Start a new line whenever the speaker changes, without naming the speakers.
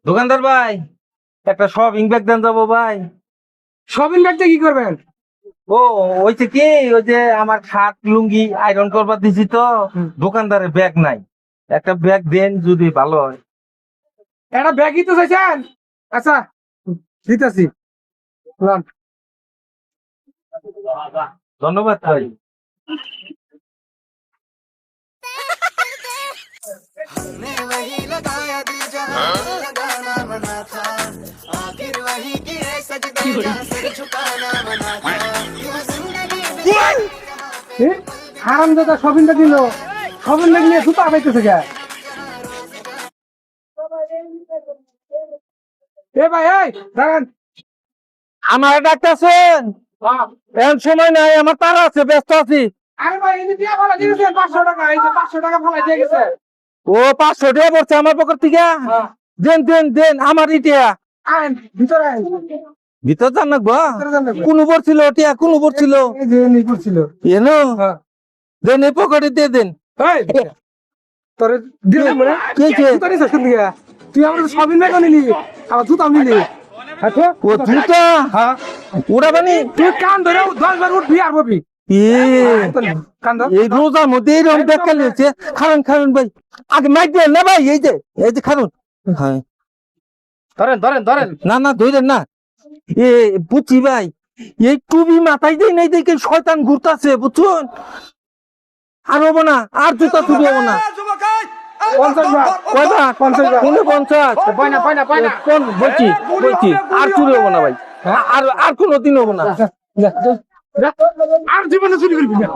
দোকানদার ভাই, একটা শপিং ব্যাগ দেন যাবো ভাই।
শপিং ব্যাগটা কি করবেন?
ও ওইছে কি, ওই যে আমার শার্ট লুঙ্গি আয়রন করবার দিছি তো, দোকানদারের ব্যাগ নাই, একটা ব্যাগ দেন যদি ভালো হয়।
একটা ব্যাগই তো চাইছেন। আচ্ছা দিতেছি।
ধন্যবাদ ভাই।
हमने वही लगाया दिल जहां लगाना मना था आखिर वही की है सजदे जहां सिर झुकाना मना था यूं जिंदगी
হারাম দাদা শপিংটা দিল, শপিং ব্যাগ নিয়ে সুতা পাইতেছে গা। এ ভাই এই দাঁড়ান।
আমার ডাক্তারছেন, এখন সময় নাই, আমার তারা আছে, ব্যস্ত আছি।
আরে ভাই এই যে দিয়া ফেলা দিয়েছেন 500 টাকা, এই যে 500 টাকা ফেলা দিয়ে গেছে।
ও 500 টাকা পড়ছে আমার পকেট থেকে। দেন দেন দেন আমার ইটিয়া
আইন ভিতরে আইন।
ভিতর যান নাকবো।
ভিতরে যান নাকবো।
কোন পড়ছিল টিয়া, কোন পড়ছিল
এই যে নি করছিল।
এনো
হ্যাঁ
দেন, এই পকেটে দিয়ে দেন।
এই তোরে দিলে মানে
কে কে
জুতা নিছিস কোন দিকে? তুই আমার শপিং ব্যাগ নিলি, আমার জুতা নিলি। আচ্ছা
ও জুতা
হ্যাঁ
ওরা বানি
তুই কান ধরে 10 বার উঠবি আর ববি। কান ধর।
এই রোজার মধ্যে এইরকম দেখা লিয়েছে। খারুন খারুন ভাই, আগে মাইক দেন না ভাই, এই যে খারুন। হ্যাঁ
ধরেন ধরেন ধরেন।
না না ধরেন না, এ বুঝছি ভাই, এই টুবি মাথায় দেয় নাই দেখে শয়তান ঘুরতাছে বুঝছুন। আর হবো না, আর জুতা টুবি হবো না।
50 বার
কয়টা
50 বার।
50
পায়না পায়না পায়না।
কোন বলছি বলছি, আর চুরি হবো না ভাই, আর কোনোদিন হবো না।
আর জীবনে চুরি করবি না।